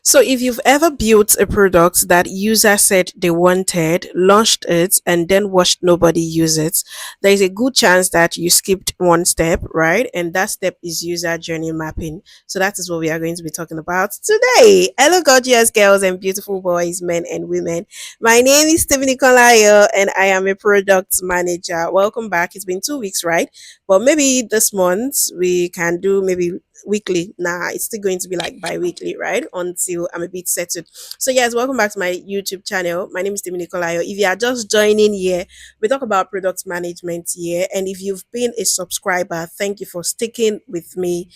So, if you've ever built a product that user said they wanted, launched it, and then watched nobody use it, there is a good chance that you skipped one step, right? And that step is user journey mapping. So, that is what we are going to be talking about today. Hello, gorgeous girls and beautiful boys, men and women. My name is Stephanie Kolayo, and I am a product manager. Welcome back. It's been 2 weeks, right? But maybe this month we can do maybe weekly. Nah, it's still going to be like bi-weekly, right? Until I'm a bit settled. So yes, welcome back to my YouTube channel. My name is Timmy Nicolayo. If you are just joining here, we talk about product management here. And if you've been a subscriber, thank you for sticking with me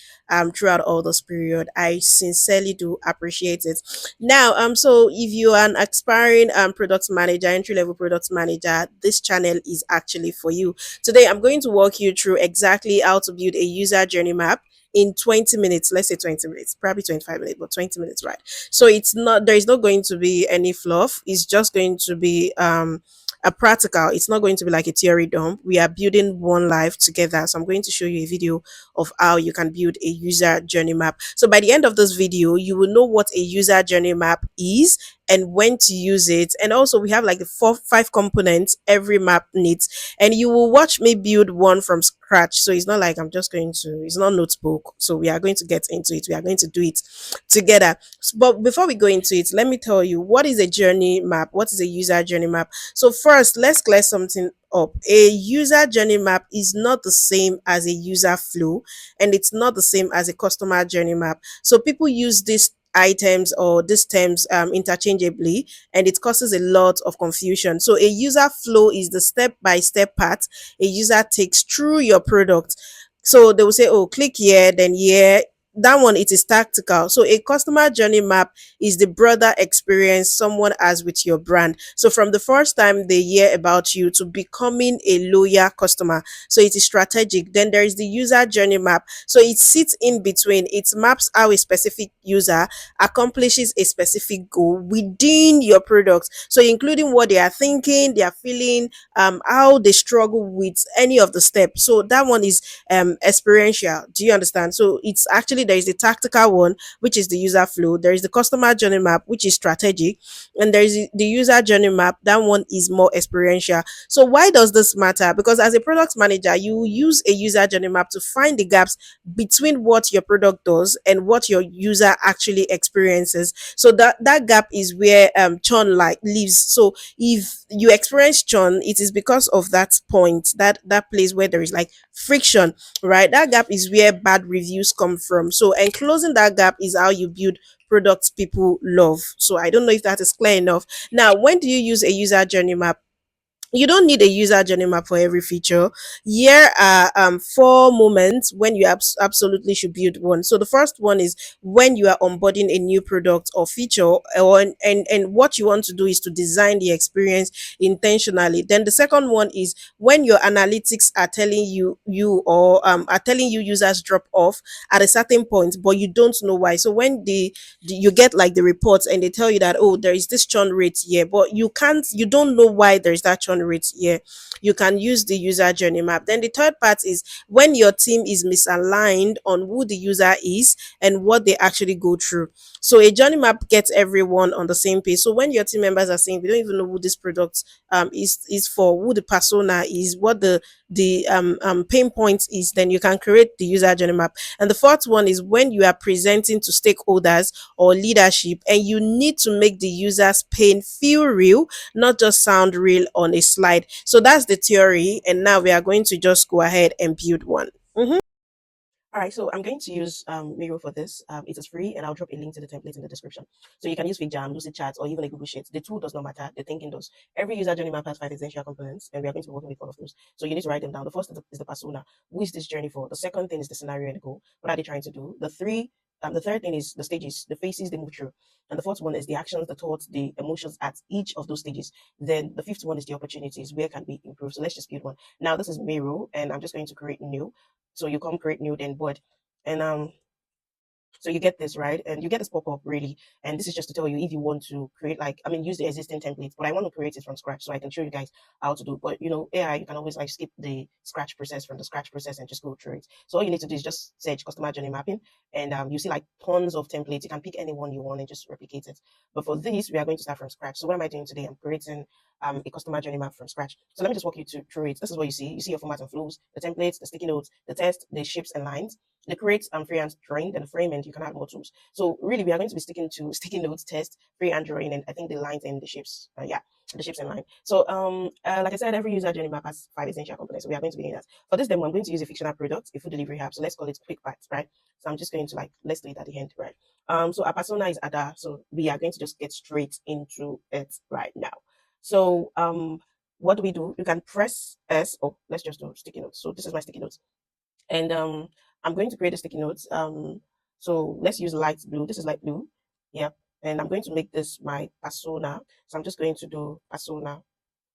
throughout all this period. I sincerely do appreciate it. Now, so if you are an aspiring product manager, entry-level product manager, this channel is actually for you. Today, I'm going to walk you through exactly how to build a user journey map in 20 minutes. Let's say 20 minutes, probably 25 minutes, but 20 minutes, right? So it's not, there is not going to be any fluff. It's just going to be a practical. It's not going to be like a theory dump. We are building one life together. So I'm going to show you a video of how you can build a user journey map. So by the end of this video, you will know what a user journey map is and when to use it. And also we have like the five components every map needs, and you will watch me build one from scratch. So it's not like I'm just going to, it's not notebook. So we are going to get into it. We are going to do it together. But before we go into it, let me tell you, what is a journey map? What is a user journey map? So first, let's clear something up. A user journey map is not the same as a user flow, and it's not the same as a customer journey map. So people use these items or these terms interchangeably, and it causes a lot of confusion. So a user flow is the step by step path a user takes through your product. So they will say, oh, click here, then here. That one, it is tactical. So a customer journey map is the broader experience someone has with your brand. So from the first time they hear about you to becoming a loyal customer. So it is strategic. Then there is the user journey map. So it sits in between. It maps how a specific user accomplishes a specific goal within your product. So including what they are thinking, they are feeling, how they struggle with any of the steps. So that one is experiential. Do you understand? So it's actually, there is the tactical one, which is the user flow. There is the customer journey map, which is strategic, and there is the user journey map. That one is more experiential. So why does this matter? Because as a product manager, you use a user journey map to find the gaps between what your product does and what your user actually experiences. So that gap is where churn like lives. So if you experience churn, it is because of that point, that place where there is like friction, right? That gap is where bad reviews come from. So and closing that gap is how you build products people love. So I don't know if that is clear enough. Now, when do you use a user journey map? You don't need a user journey map for every feature. Here are four moments when you absolutely should build one. So the first one is when you are onboarding a new product or feature, and what you want to do is to design the experience intentionally. Then the second one is when your analytics are telling are telling you users drop off at a certain point, but you don't know why. So when you get like the reports and they tell you that, oh, there is this churn rate here, but you don't know why there's that churn rate here, you can use the user journey map. Then the third part is when your team is misaligned on who the user is and what they actually go through. So a journey map gets everyone on the same page. So when your team members are saying we don't even know who this product is for, who the persona is, what the pain point is, then you can create the user journey map. And the fourth one is when you are presenting to stakeholders or leadership, and you need to make the user's pain feel real, not just sound real on a slide. So that's the theory, and now we are going to just go ahead and build one. Mhm. All right, so I'm going to use Miro for this. It is free, and I'll drop a link to the template in the description. So you can use FigJam, Lucid Chat, or even a Google Sheet. The tool does not matter. The thinking does. Every user journey map has five essential components, and we are going to be working with all of those. So you need to write them down. The first is the persona. Who is this journey for? The second thing is the scenario and the goal. What are they trying to do? The third thing is the stages, the phases they move through. And the fourth one is the actions, the thoughts, the emotions at each of those stages. Then the fifth one is the opportunities. Where can we improve? So let's just build one. Now this is Miro, and I'm just going to create new. So you come create new, then board. And So you get this, right? And you get this pop-up really. And this is just to tell you if you want to create like, I mean, use the existing templates, but I want to create it from scratch so I can show you guys how to do. But you know, AI, you can always like skip the scratch process from the scratch process and just go through it. So all you need to do is just search customer journey mapping and you see like tons of templates. You can pick any one you want and just replicate it. But for this, we are going to start from scratch. So what am I doing today? I'm creating a customer journey map from scratch. So let me just walk you through it. This is what you see. You see your format and flows, the templates, the sticky notes, the text, the shapes and lines, the create and freehand drawing, then the frame, and you can add more tools. So really, we are going to be sticking to sticky notes, test, freehand drawing, and I think the lines and the shapes. Yeah, the shapes and line. So like I said, every user journey map has 5 essential components. So we are going to be doing that. For this demo, I'm going to use a fictional product, a food delivery app. So let's call it Quick Bites, right? So I'm just going to like let's do it at the end, right? So our persona is Ada. So we are going to just get straight into it right now. So what do we do? You can press S. Oh, let's just do sticky notes. So this is my sticky notes. And I'm going to create a sticky notes. So let's use light blue. This is light blue. Yep. And I'm going to make this my persona. So I'm just going to do persona.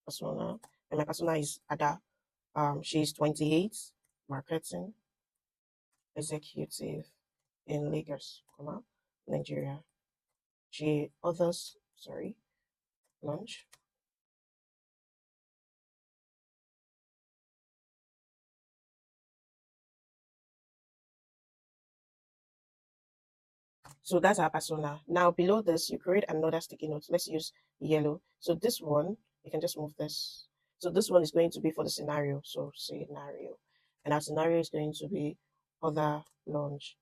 And my persona is Ada. She's 28, marketing executive in Lagos, Nigeria. She others, sorry, lunch. So that's our persona. Now below this, you create another sticky note. Let's use yellow. So this one, you can just move this. So this one is going to be for the scenario. So scenario. And our scenario is going to be other launch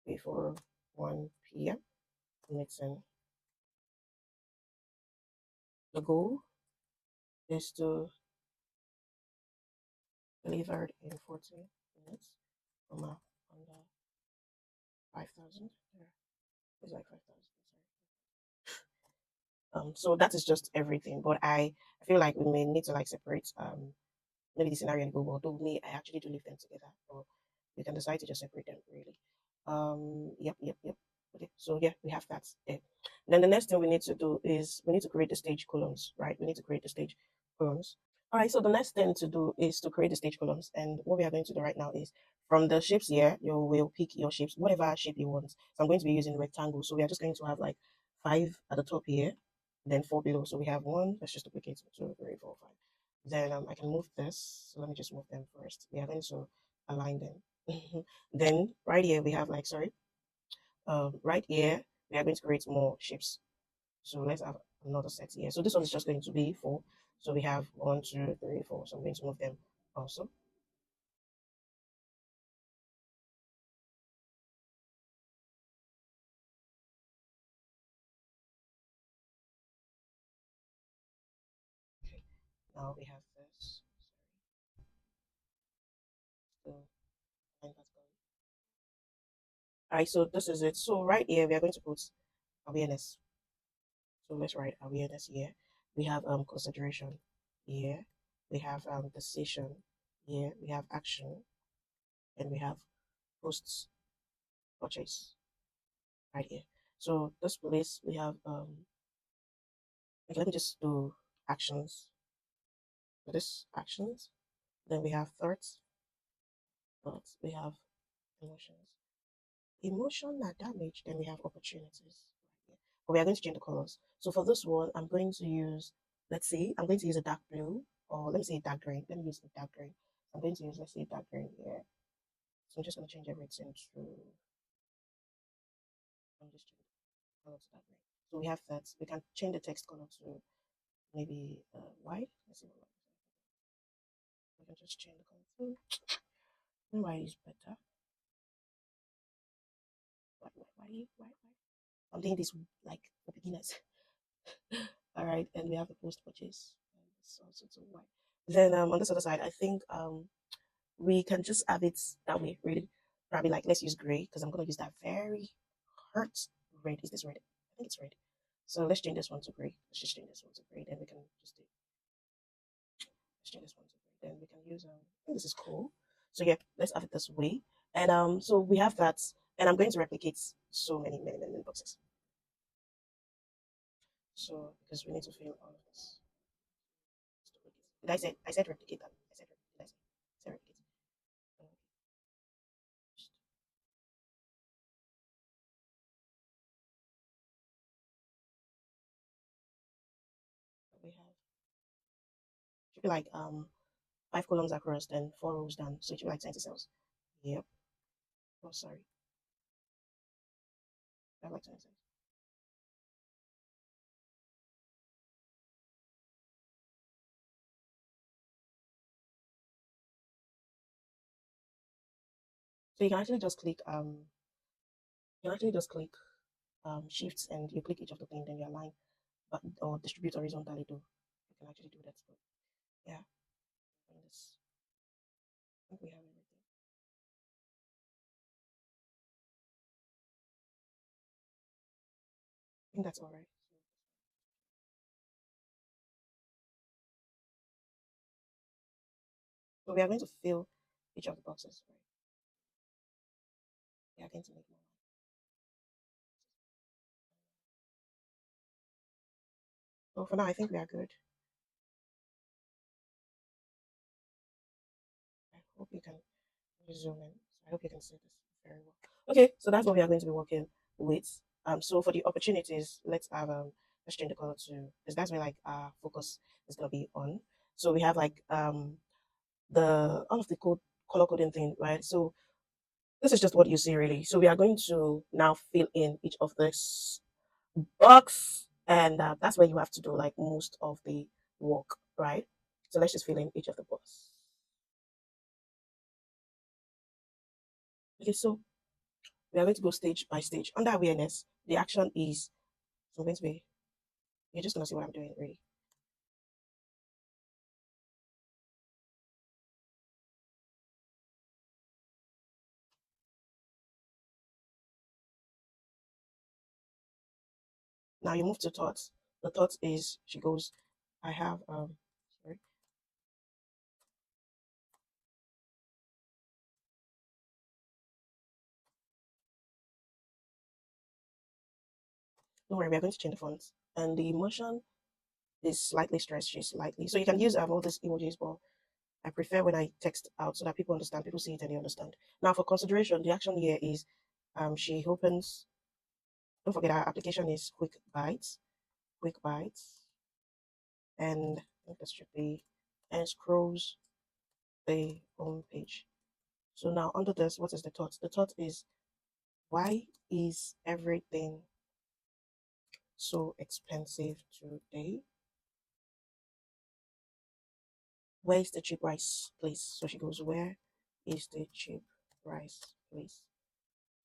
before 1 p.m. meeting. The goal is to deliver it in 40 minutes, under 5,000. Yeah, it's like 5,000. So that is just everything. But I feel like we may need to like separate maybe the scenario and Google. Although me, I actually do leave them together. Or we can decide to just separate them really. Yep. Okay, so yeah, we have that there. Then the next thing we need to do is we need to create the stage columns, right? We need to create the stage columns. All right, so the next thing to do is to create the stage columns. And what we are going to do right now is from the shapes here, you will pick your shapes, whatever shape you want. So I'm going to be using rectangle. So we are just going to have like 5 at the top here, then 4 below. So we have 1, let's just duplicate 2, 3, 4, 5. Then I can move this. So let me just move them first. We are going to align them. Then right here we have like, sorry, right here we are going to create more shapes. So let's have another set here. So this one is just going to be 4. So we have 1, 2, 3, 4. So I'm going to move them also. Okay. Now we have this. So line that's going. All right. So this is it. So right here we are going to put awareness. So let's write awareness here. We have consideration here. We have decision here. We have action, and we have post purchase right here. So this place we have okay, let me just do actions. So this actions. Then we have thoughts. We have emotions. Emotion not damage. Then we have opportunities. Right here. But we are going to change the colors. So for this one, I'm going to use, let's see, I'm going to use a dark blue, or let me say dark green. Let me use a dark green. I'm going to use, let's say, dark green here. So I'm just going to change everything to, I'm just changing the color to dark green. So we have that. We can change the text color to maybe white. Let's see what white is. We can just change the color to white is better. White. I'm doing this like for beginners. All right, and we have the post purchase. And it's also to white. Then on this other side, I think we can just have it that way. Really, probably like let's use gray because I'm gonna use that very hurt red. Is this red? I think it's red. So let's change this one to gray. Let's just change this one to gray. Then we can just do. Let's change this one to gray. Then we can use I think this is cool. So yeah, let's have it this way. And so we have that, and I'm going to replicate so many boxes. So because we need to fill all of this. Did I said replicate that? I said did I say replicate? should be like 5 columns across, then 4 rows down. So it should be like 20 cells. Yep. Oh, sorry. I have like 20 cells. So you can actually just click shifts and you click each of the thing, then you align, but or distribute horizontally too. You can actually do that. But yeah, and this, I think we have everything. I think that's all right. So we are going to fill each of the boxes, right? We are going to make more. So for now, I think we are good. I hope you can zoom in. So I hope you can see this very well. Okay, so that's what we are going to be working with. So for the opportunities, let's change the color to because that's where like our focus is gonna be on. So we have like the all of the color coding thing, right? So this is just what you see really. So we are going to now fill in each of this box, and that's where you have to do like most of the work, right? So let's just fill in each of the box. Okay, so we are going to go stage by stage. Under awareness, the action is so I'm going to be you're just gonna see what I'm doing really. Now you move to thoughts. The thought is she goes, I have sorry. Don't worry, we are going to change the fonts. And the emotion is slightly stressed, she's slightly so you can use all these emojis, but I prefer when I text out so that people understand, people see it and they understand. Now for consideration, the action here is she opens, don't forget our application is quick bites, and I think this should be and scrolls the home page. So now under this, what is the thought? The thought is why is everything so expensive today? Where is the cheap rice place? So she goes, where is the cheap rice place?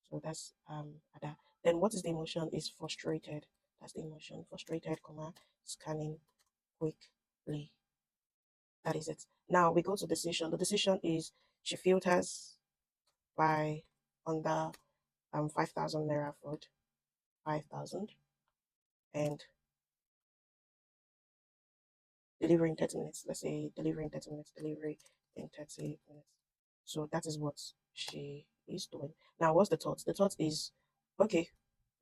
So that's Ada. Then what is the emotion? Is frustrated. That's the emotion. Frustrated, comma, scanning quickly. That is it. Now we go to decision. The decision is she filters by under 5,000 naira food, 5,000, and delivery in 30 minutes. Let's say delivery in 30 minutes, delivery in 30 minutes. So that is what she is doing. Now, what's the thought? The thought is okay,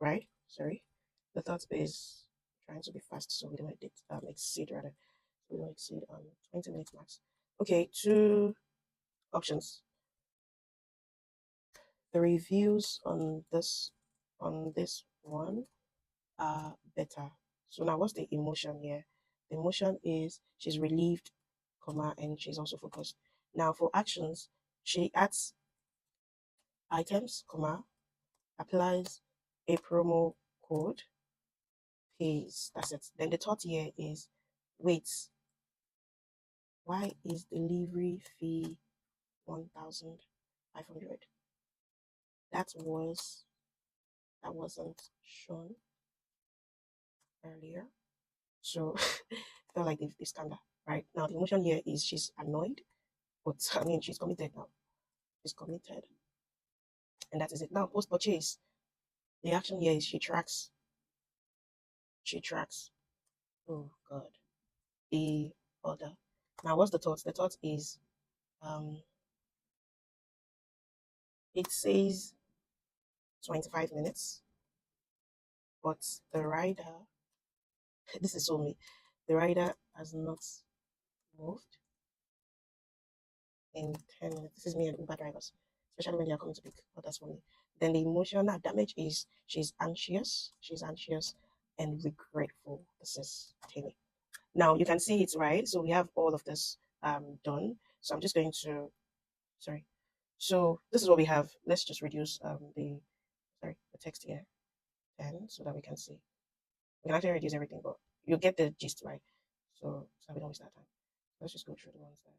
right? Sorry. The thought is trying to be fast so we don't exceed rather. We don't exceed 20 minutes max. Okay, two options. The reviews on this one are better. So now what's the emotion here? The emotion is she's relieved, comma, and she's also focused. Now for actions, she adds items, comma, applies a promo code, pays. That's it. Then the thought here is wait, why is delivery fee 1,500? That wasn't shown earlier. So I felt like they've scammed her. Right now, the emotion here is she's annoyed, but I mean she's committed now. She's committed, and that is it. Now, post purchase, the action here is she tracks. She tracks. Oh God, the order. Now, what's the thought? The thought is um, it says 25 minutes, but the rider. This is so me. The rider has not moved in 10 minutes. This is me and Uber drivers, especially when they are coming to pick orders for me. Then the emotional damage is she's anxious and regretful. This is Tammy. Now you can see it, right? So we have all of this done. So I'm just going to, sorry. So this is what we have. Let's just reduce the text here and so that we can see. We can actually reduce everything, but you get the gist, right? So we don't waste our time. Let's just go through the ones that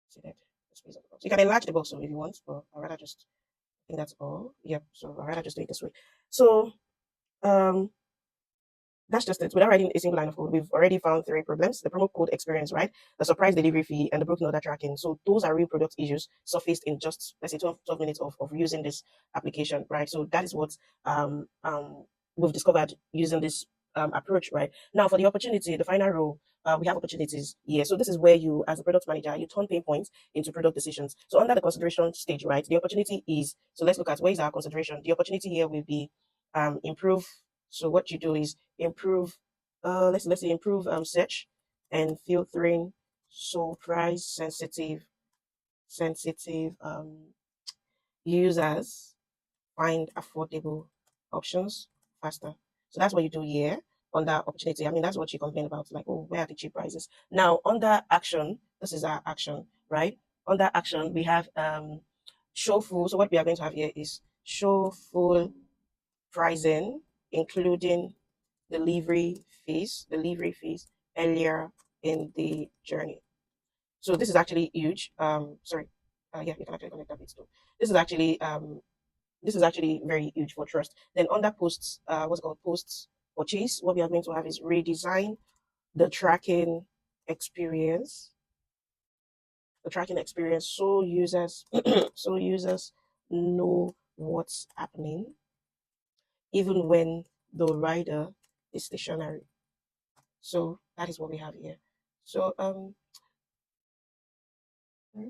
see that the space of the box. You can enlarge the box so if you want, but I'd rather just I think that's all. Yep. So I'd rather just do it this way. So um that's just it. Without writing a single line of code, we've already found three problems: the promo code experience, right? The surprise delivery fee, and the broken order tracking. So those are real product issues surfaced in just, let's say, 12 minutes of using this application, right? So that is what um, um, we've discovered using this approach, right? Now, for the opportunity, the final role, we have opportunities here. So this is where you, as a product manager, you turn pain points into product decisions. So under the consideration stage, right, the opportunity is, so let's look at where is our consideration. The opportunity here will be improve. So what you do is improve let's say improve search and filtering, so price sensitive users find affordable options faster. So that's what you do here under opportunity. I mean, that's what you complain about, like, oh, where are the cheap prices? Now under action, this is our action, right? Under action we have show full. So what we are going to have here is show full pricing, including delivery fees earlier in the journey. So this is actually huge. Sorry. Yeah, you can actually connect that bit too. This is actually very huge for trust. Then under posts, what's it called, posts purchase, what we are going to have is redesign the tracking experience, so users so users know what's happening even when the rider is stationary. So that is what we have here. So hmm,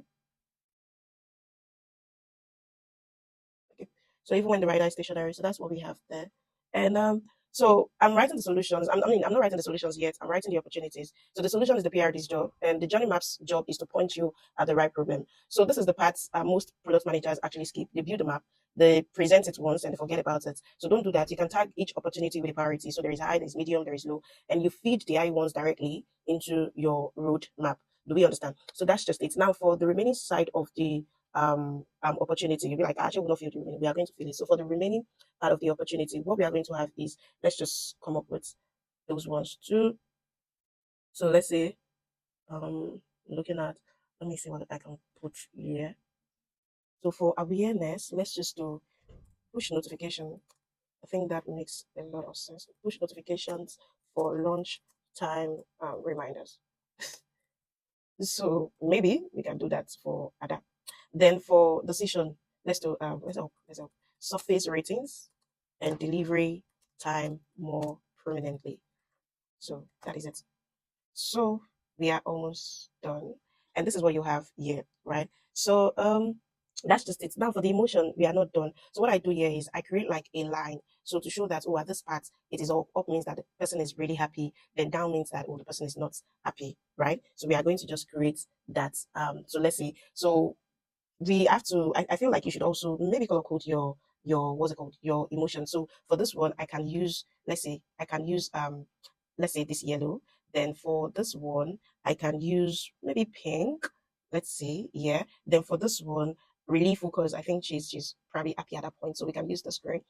okay. So even when the rider is stationary, so that's what we have there. And so I'm writing the solutions. I'm not writing the solutions yet. I'm writing the opportunities. So the solution is the PRD's job, and the journey maps job is to point you at the right problem. So this is the part most product managers actually skip. They build a map, they present it once, and they forget about it. So don't do that. You can tag each opportunity with a priority. So there is high, there is medium, there is low, and you feed the high ones directly into your road map. Do we understand? So that's just it. Now for the remaining side of the opportunity, you'll be like, I actually will not feel the remaining. We are going to feel it. So for the remaining part of the opportunity, what we are going to have is, let's just come up with those ones too. So let's say looking at, let me see what I can put here. So for awareness, let's just do push notification. I think that makes a lot of sense. Push notifications for launch time reminders. So maybe we can do that for Ada. Then for decision, let's do surface ratings and delivery time more permanently. So that is it. So we are almost done. And this is what you have here, right? So that's just it. Now for the emotion, we are not done. So what I do here is I create like a line. So to show that, oh, at this part it is all up means that the person is really happy, then down means that, oh, the person is not happy, right? So we are going to just create that. So let's see. So we have to, I feel like you should also maybe color code your what's it called, your emotion. So for this one I can use, let's say I can use let's say this yellow. Then for this one I can use maybe pink. Let's see, yeah. Then for this one, really focus, I think she's probably happy at that point, so we can use this green.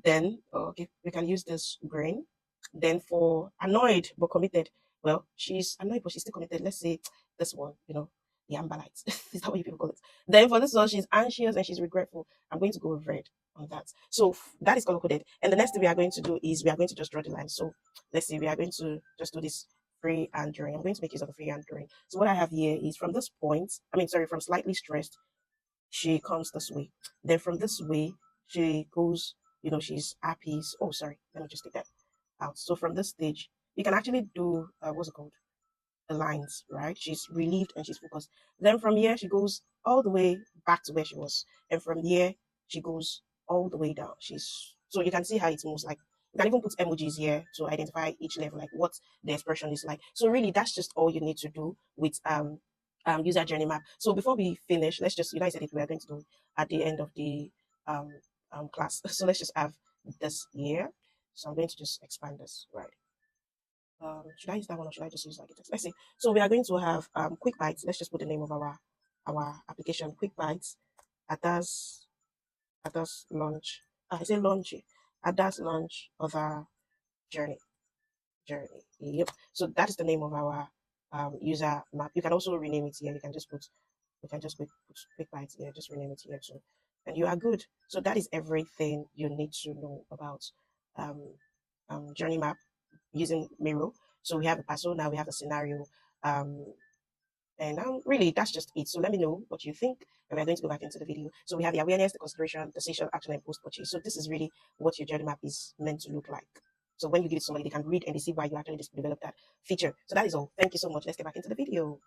Then, okay, we can use this green. Then for annoyed but committed, well, she's annoyed but she's still committed. Let's say this one, the amber light. Is that what you people call it? Then for this one, she's anxious and she's regretful. I'm going to go with red on that. So that is color coded. And the next thing we are going to do is we are going to just draw the line. So let's see, we are going to just do this free and drawing. I'm going to make use of the free and drawing. So what I have here is from this point, from slightly stressed, she comes this way. Then from this way, she goes, she's happy. Oh, sorry, let me just take that out. So from this stage, you can actually do what's it called? The lines, right? She's relieved and she's focused. Then from here, she goes all the way back to where she was. And from here, she goes all the way down. So you can see how it moves. Like, you can even put emojis here to identify each level, like what the expression is like. So really, that's just all you need to do with user journey map. So before we finish, let's just, I said it, we are going to do at the end of the um, class. So let's just have this here. So I'm going to just expand this, right? Should I use that one or should I just use like a text? Let's see. So we are going to have quick bites. Let's just put the name of our application, quick bites. Ada's Ada's launch. I say launch. Ada's launch of our journey. Journey. Yep. So that is the name of our user map. You can also rename it here. You can just put quick bites here. Just rename it here too, and you are good. So that is everything you need to know about um, journey map using Miro. So we have a persona, we have a scenario, um, and really, that's just it. So let me know what you think. And we're going to go back into the video. So we have the awareness, the consideration, decision, action, and post purchase. So this is really what your journey map is meant to look like. So when you give it to somebody, they can read and they see why you actually developed that feature. So that is all. Thank you so much. Let's get back into the video.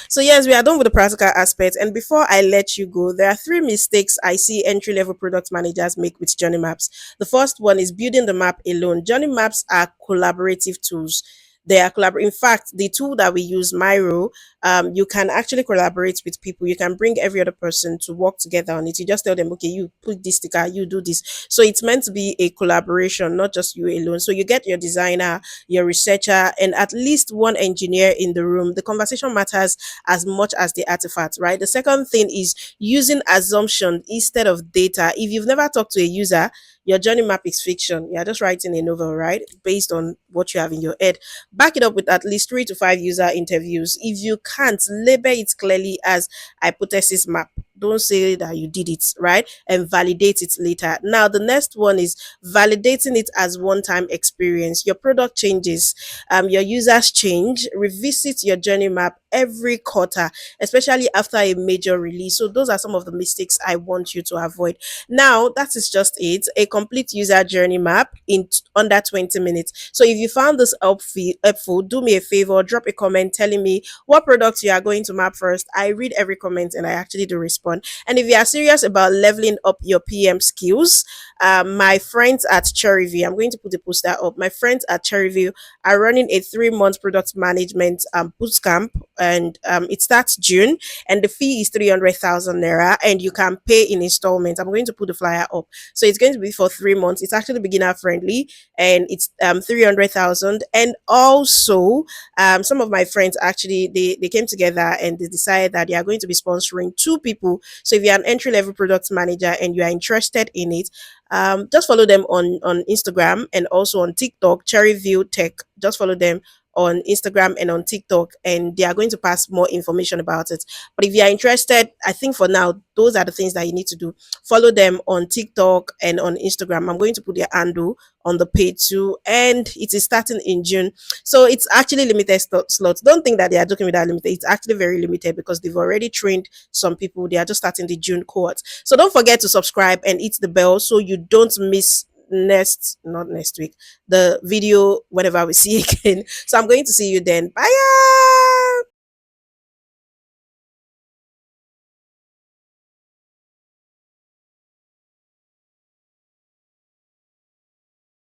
So yes, we are done with the practical aspect. And before I let you go, there are three mistakes I see entry level product managers make with journey maps. The first one is building the map alone. Journey maps are collaborative tools. They are In fact, the tool that we use, Miro, you can actually collaborate with people. You can bring every other person to work together on it. You just tell them, okay, you put this sticker, you do this. So it's meant to be a collaboration, not just you alone. So you get your designer, your researcher, and at least one engineer in the room. The conversation matters as much as the artifact, right? The second thing is using assumption instead of data. If you've never talked to a user, your journey map is fiction. You're just writing a novel, right? Based on what you have in your head. Back it up with at least 3 to 5 user interviews. If you can't, label it clearly as hypothesis map. Don't say that you did it, right? And validate it later. Now, the next one is validating it as one time experience. Your product changes, your users change. Revisit your journey map every quarter, especially after a major release. So, those are some of the mistakes I want you to avoid. Now, that is just it, a complete user journey map in under 20 minutes. So, if you found this helpful, do me a favor, drop a comment telling me what products you are going to map first. I read every comment and I actually do respond. And if you are serious about leveling up your PM skills, my friends at Cherryview, I'm going to put the poster up. My friends at Cherryview are running a 3 month product management boot camp, and it starts June, and the fee is 300,000 naira, and you can pay in installments. I'm going to put the flyer up. So it's going to be for 3 months. It's actually beginner friendly, and it's 300,000. And also, some of my friends actually they came together and they decided that they are going to be sponsoring 2 people. So if you're an entry level product manager and you are interested in it, just follow them on Instagram and also on TikTok, Cherryview Tech. Just follow them on Instagram and on TikTok, and they are going to pass more information about it. But if you are interested, I think for now, those are the things that you need to do. Follow them on TikTok and on Instagram. I'm going to put their handle on the page too, and it is starting in June. So it's actually limited slots. Don't think that they are joking with that limited. It's actually very limited because they've already trained some people. They are just starting the June cohort. So don't forget to subscribe and hit the bell so you don't miss not next week, the video whenever we see again. So I'm going to see you then. Bye.